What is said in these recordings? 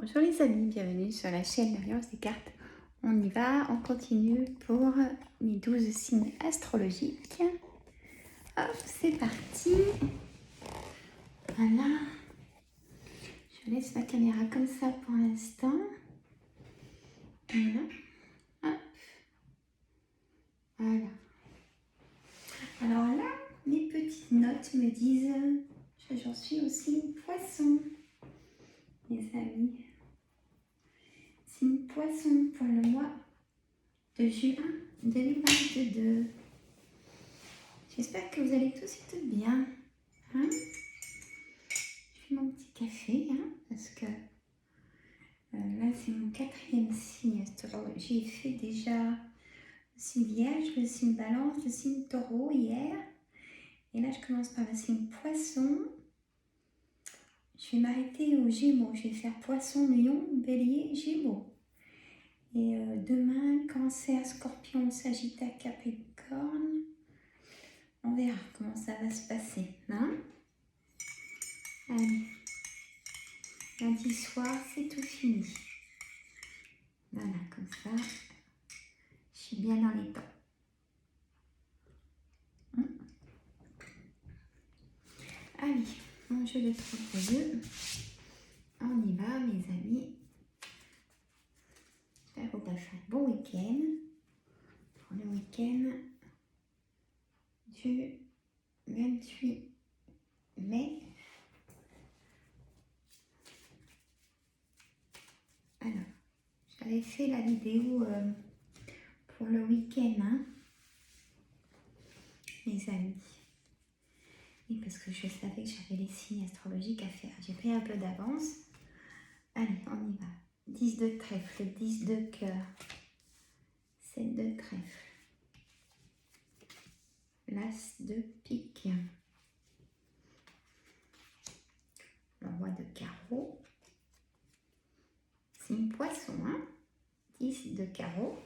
Bonjour les amis, bienvenue sur la chaîne L'Alliance des cartes. On y va, on continue pour mes 12 signes astrologiques. Hop, c'est parti. Voilà. Je laisse ma caméra comme ça pour l'instant. Voilà. Hop. Voilà. Alors là, mes petites notes me disent que j'en suis aussi poisson, les amis. Signe poisson pour le mois de juin 2022. J'espère que vous allez tous et toutes bien. Hein? Je fais mon petit café, hein, parce que là c'est mon 4e signe astrologique. J'ai fait déjà le signe Vierge, le signe Balance, le signe Taureau hier. Et là je commence par le signe Poisson. Je vais m'arrêter aux Gémeaux. Je vais faire Poisson, Lion, Bélier, Gémeaux. Et demain, Cancer, Scorpion, Sagittaire, Capricorne. On verra comment ça va se passer. Hein? Allez. Lundi soir, c'est tout fini. Voilà, comme ça, je suis bien dans les temps. Allez, mon jeu de 32. On y va, mes amis. J'espère que vous passez un bon week-end. Pour le week-end du 28 mai. Alors, j'avais fait la vidéo pour le week-end, hein, mes amis. Et parce que je savais que j'avais les signes astrologiques à faire. J'ai pris un peu d'avance. Allez, on y va. 10 de trèfle, 10 de cœur, 7 de trèfle, l'as de pique, le roi de carreau, signe poisson, hein, 10 de carreau,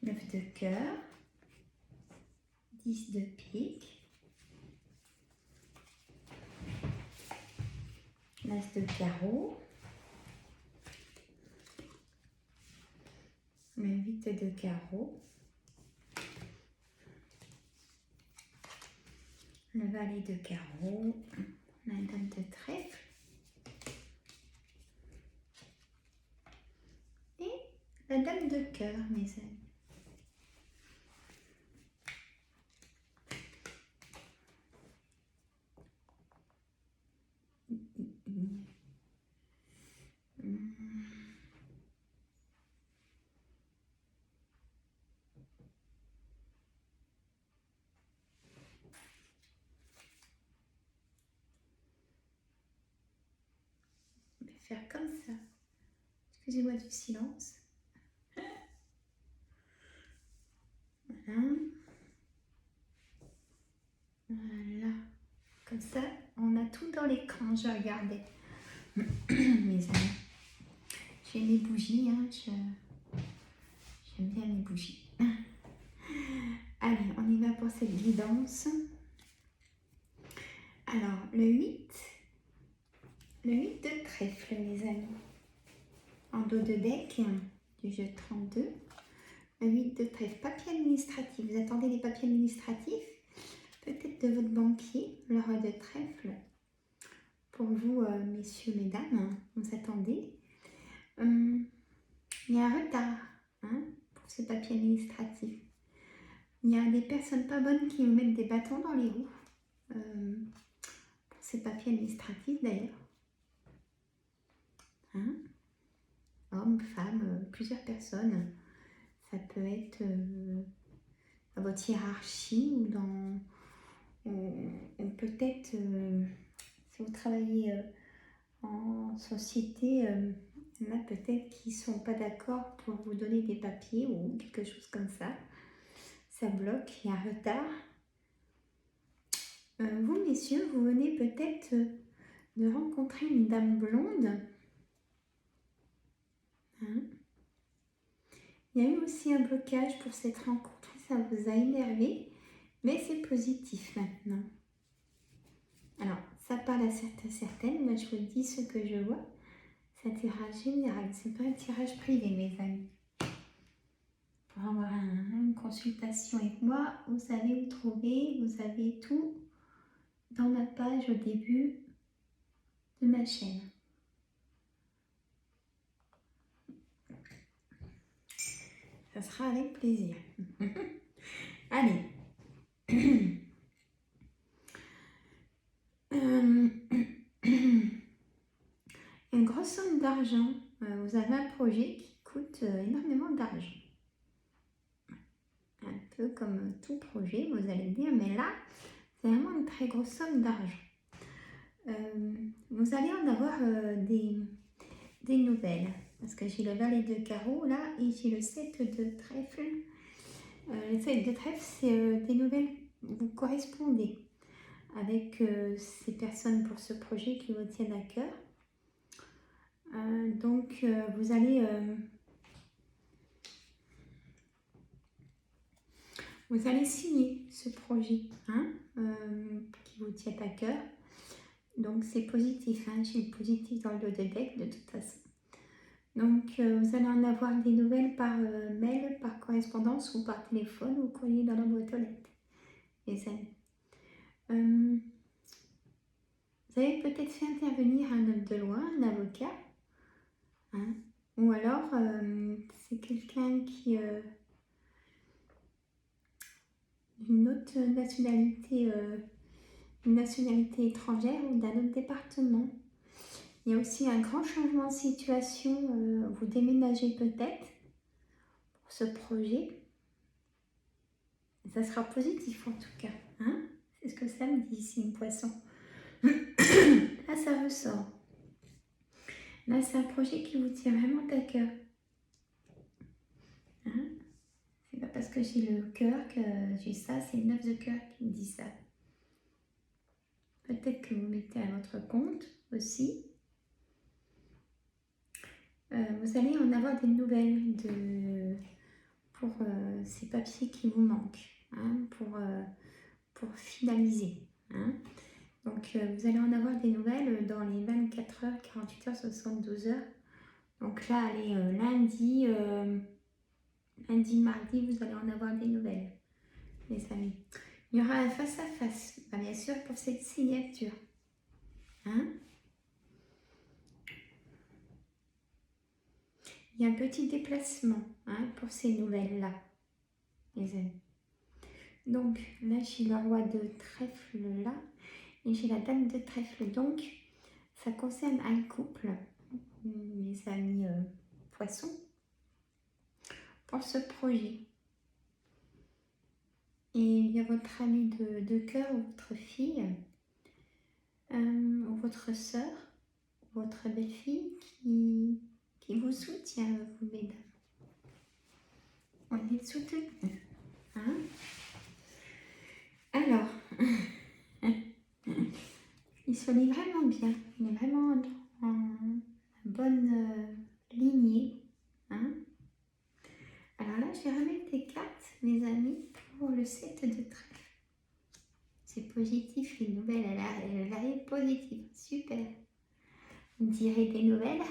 neuf de cœur, 10 de pique, l'as de carreau, le 8 de carreau, le valet de carreau, la dame de trèfle et la dame de cœur, mes amis. Je vais faire comme ça. Excusez-moi du silence. Voilà. Voilà. Comme ça, on a tout dans l'écran. Je regardais. Mes amis. J'ai mes bougies. Hein. J'aime bien mes bougies. Allez, on y va pour cette guidance. Alors, le 8 de trèfle, mes amis. En dos de deck du jeu 32. Le 8 de trèfle, papier administratif. Vous attendez les papiers administratifs? Peut-être de votre banquier, le roi de trèfle. Pour vous, messieurs, mesdames, vous attendez. Il y a un retard, hein, pour ce papier administratif. Il y a des personnes pas bonnes qui vous mettent des bâtons dans les roues. Pour ces papiers administratifs d'ailleurs. Hein? Hommes, femmes, plusieurs personnes. Ça peut être dans votre hiérarchie ou dans... ou peut-être, si vous travaillez en société, il y en a peut-être qui ne sont pas d'accord pour vous donner des papiers ou quelque chose comme ça. Ça bloque, il y a un retard. Vous, messieurs, vous venez peut-être de rencontrer une dame blonde. Hein? Il y a eu aussi un blocage pour cette rencontre, ça vous a énervé, mais c'est positif maintenant. parle à certaines, moi je vous dis ce que je vois. C'est un tirage général, c'est pas un tirage privé, mes amis. Pour avoir une consultation avec moi, vous allez vous trouver, vous avez tout dans ma page au début de ma chaîne. Ça sera avec plaisir. Allez. Une grosse somme d'argent. Vous avez un projet qui coûte énormément d'argent. Un peu comme tout projet, vous allez me dire, mais là, c'est vraiment une très grosse somme d'argent. Vous allez en avoir des nouvelles. Parce que j'ai le valet de carreau là et j'ai le 7 de trèfle. Le 7 de trèfle, c'est des nouvelles, vous correspondez avec ces personnes pour ce projet qui vous tiennent à cœur. Donc vous allez signer ce projet qui vous tient à cœur. Donc c'est positif, j'ai le positif dans le dos de deck de toute façon. Donc vous allez en avoir des nouvelles par mail, par correspondance ou par téléphone ou courrier dans la boîte aux lettres, les amis. Vous avez peut-être fait intervenir un homme de loi, un avocat, ou alors c'est quelqu'un qui d'une autre nationalité, une nationalité étrangère ou d'un autre département. Il y a aussi un grand changement de situation, vous déménagez peut-être pour ce projet. Ça sera positif en tout cas, c'est ce que ça me dit ici, une poisson. Là, ça ressort. Là, c'est un projet qui vous tient vraiment à cœur. C'est pas parce que j'ai le cœur que j'ai ça, c'est le 9 de cœur qui me dit ça. Peut-être que vous mettez à votre compte aussi. Vous allez en avoir des nouvelles pour ces papiers qui vous manquent, pour finaliser. Donc vous allez en avoir des nouvelles dans les 24 heures, 48 heures, 72 heures. Donc là, allez, lundi, mardi, vous allez en avoir des nouvelles, les amis. Il y aura un face-à-face, bien sûr, pour cette signature. Il y a un petit déplacement pour ces nouvelles-là, les amis. Donc là, j'ai le roi de trèfle là, et j'ai la dame de trèfle. Donc, ça concerne un couple, mes amis poissons, pour ce projet. Et il y a votre ami de cœur ou votre fille, ou votre soeur, votre belle-fille qui vous soutient, vous, mesdames. On est soutenus. Alors, il se lit vraiment bien. Il est vraiment en bonne lignée. Alors là, je vais remettre des cartes, mes amis, pour le 7 de trèfle. C'est positif, les nouvelles, elle arrive positive. Super. Vous me direz des nouvelles.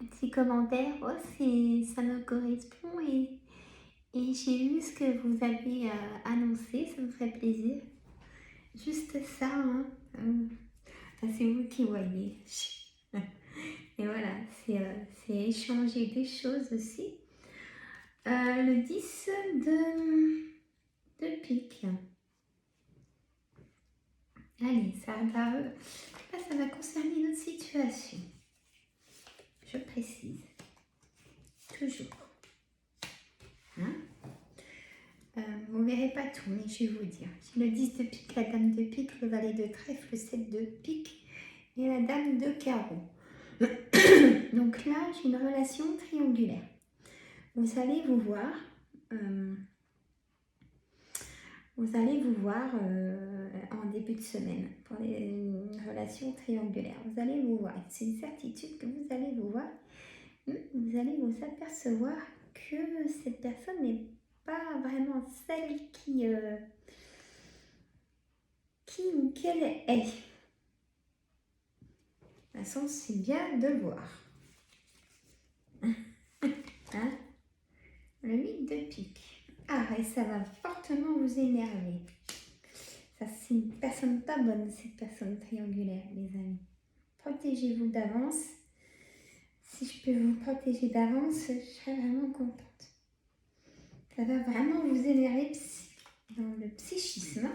Un petit commentaire. Oh, ça me correspond et j'ai lu ce que vous avez annoncé. Ça me ferait plaisir. Juste ça, c'est vous qui voyez. Et voilà, c'est échanger des choses aussi. Le 10 de pique. Allez, ça va concerner notre situation. Je précise. Toujours. Vous ne verrez pas tout, mais je vais vous dire. J'ai le 10 de pique, la dame de pique, le valet de trèfle, le 7 de pique et la dame de carreau. Donc là, j'ai une relation triangulaire. Vous allez vous voir, en début de semaine pour une relation triangulaire. Vous allez vous voir, c'est une certitude que vous allez vous voir. Vous allez vous apercevoir que cette personne n'est pas vraiment celle qui ou qu'elle est. toute façon, c'est bien de le voir. Hein? Le 8 de pique. Ah, et ça va fortement vous énerver. Ça, c'est une personne pas bonne, cette personne triangulaire, les amis. Protégez-vous d'avance. Si je peux vous protéger d'avance, je serais vraiment contente. Ça va vraiment vous énerver dans le psychisme.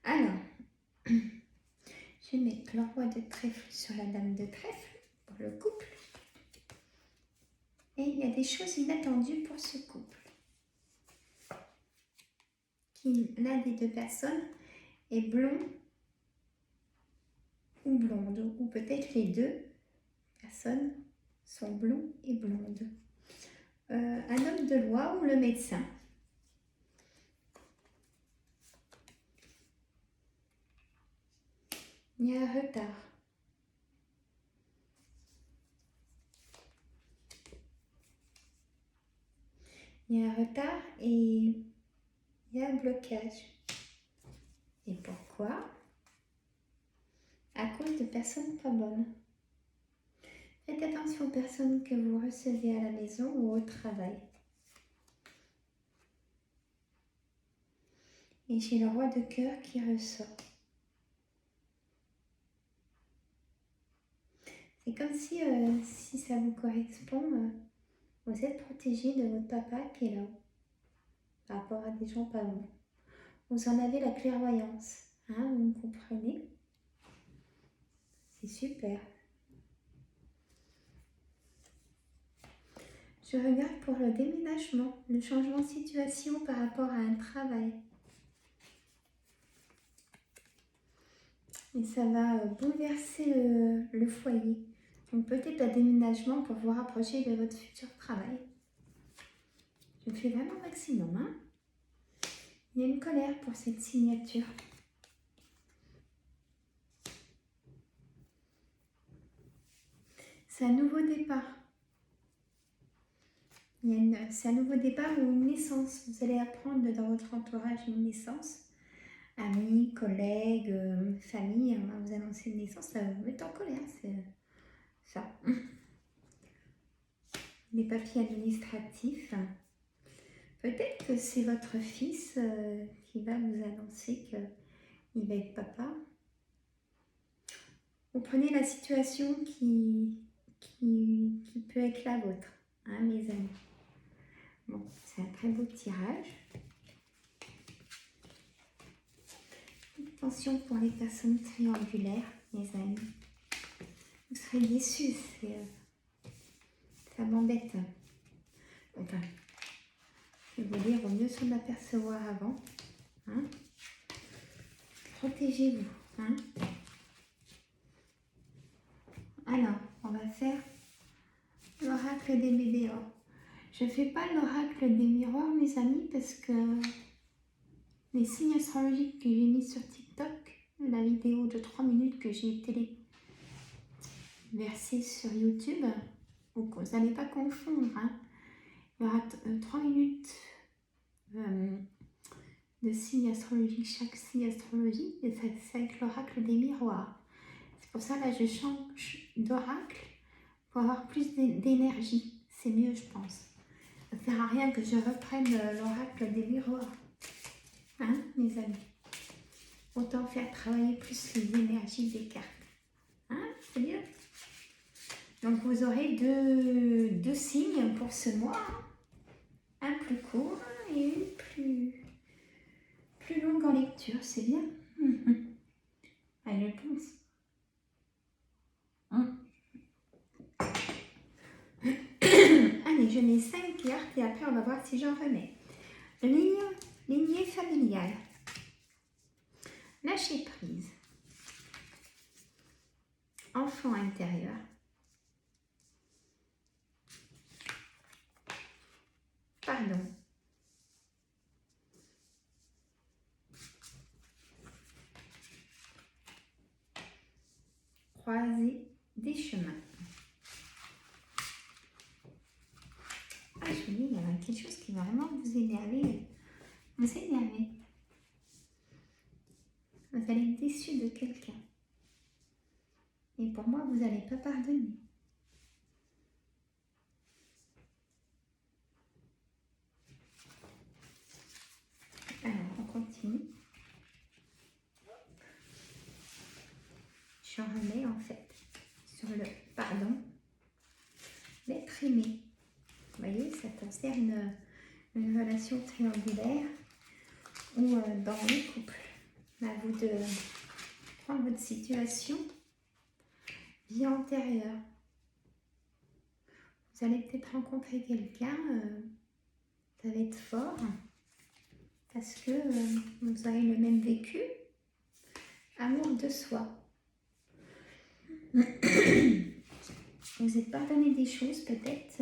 Alors, je vais mettre le roi de trèfle sur la dame de trèfle pour le couple. Et il y a des choses inattendues pour ce couple. L'un des deux personnes est blond ou blonde, ou peut-être les deux personnes sont blonds et blondes. Un homme de loi ou le médecin. Il y a un retard. Il y a un retard et il y a un blocage. Et pourquoi? À cause de personnes pas bonnes. Faites attention aux personnes que vous recevez à la maison ou au travail. Et j'ai le roi de cœur qui ressort. C'est comme si, si ça vous correspond, vous êtes protégé de votre papa qui est là, par rapport à des gens pas bons. Vous en avez la clairvoyance, hein, vous me comprenez? C'est super. Je regarde pour le déménagement, le changement de situation par rapport à un travail. Et ça va bouleverser le foyer. Donc peut-être un déménagement pour vous rapprocher de votre futur travail. Je fais vraiment le maximum. Hein? Il y a une colère pour cette signature. C'est un nouveau départ. C'est un nouveau départ ou une naissance. Vous allez apprendre dans votre entourage une naissance. Amis, collègues, famille, vous annoncez une naissance, ça vous met en colère, c'est ça. Les papiers administratifs. Peut-être que c'est votre fils qui va vous annoncer qu'il va être papa. Vous prenez la situation qui peut être la vôtre, hein, mes amis. Bon, c'est un très beau tirage. Attention pour les personnes triangulaires, mes amis. Vous serez déçus, ça m'embête. Enfin, je vais vous dire, vaut mieux s'en apercevoir avant. Hein. Protégez-vous. Hein. Alors, on va faire l'oracle des météores. Je ne fais pas l'oracle des miroirs, mes amis, parce que les signes astrologiques que j'ai mis sur TikTok, la vidéo de 3 minutes que j'ai téléversée sur YouTube, donc vous n'allez pas confondre. Hein. Il y aura 3 minutes de signes astrologiques, chaque signe astrologique, et c'est avec l'oracle des miroirs. C'est pour ça là je change d'oracle pour avoir plus d'énergie. C'est mieux, je pense. Ça ne sert à rien que je reprenne l'oracle des miroirs. Hein, mes amis? Autant faire travailler plus les énergies des cartes. Hein, c'est bien. Donc vous aurez deux signes pour ce mois. Hein. Un plus court et une plus longue en lecture. C'est bien. Allez, je pense. Allez, je mets 5 cartes et après on va voir si j'en remets. Lignée familiale. Lâcher prise. Enfant intérieur. Pardon. Croiser des chemins. Ah, je vous dis, il y a quelque chose qui va vraiment vous énerver. Vous énerver. vous allez être déçu de quelqu'un. Et pour moi, vous n'allez pas pardonner. Alors, on continue. Je remets en fait sur le pardon d'être aimé. Vous voyez, ça concerne une relation triangulaire ou dans le couple. À vous de prendre votre situation, vie antérieure. Vous allez peut-être rencontrer quelqu'un, ça va être fort, parce que vous avez le même vécu, amour de soi. Vous êtes pardonné des choses peut-être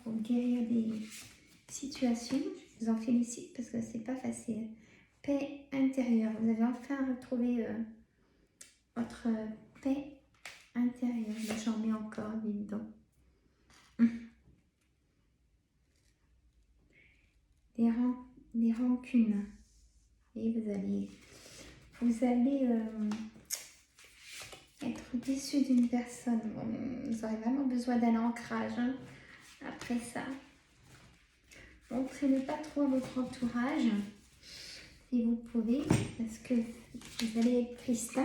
pour guérir des situations. Je vous en félicite parce que c'est pas facile. Paix intérieure. Vous avez enfin retrouvé votre paix intérieure. Là, j'en mets encore, dis donc. Des rancunes. Et vous allez être déçu d'une personne. Bon, vous aurez vraiment besoin d'un ancrage après ça. Montrez-le pas trop à votre entourage si vous pouvez, parce que vous allez être triste.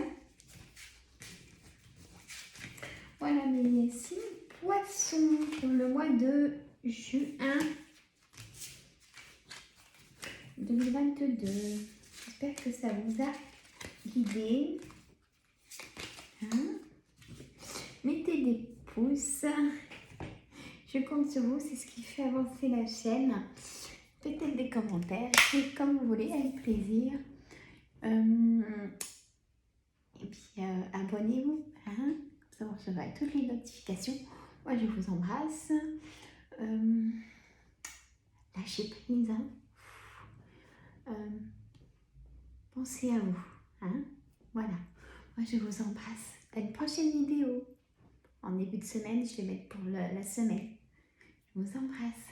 Voilà mes signes poissons pour le mois de juin 2022. J'espère que ça vous a guidé. Mettez des pouces. Je compte sur vous, c'est ce qui fait avancer la chaîne. Peut-être des commentaires, c'est comme vous voulez, avec plaisir. Et puis abonnez-vous, pour recevoir toutes les notifications. Moi je vous embrasse. Lâchez prise. Pensez à vous. Voilà. Moi je vous embrasse. À une prochaine vidéo. En début de semaine, je vais mettre pour la semaine. Je vous embrasse.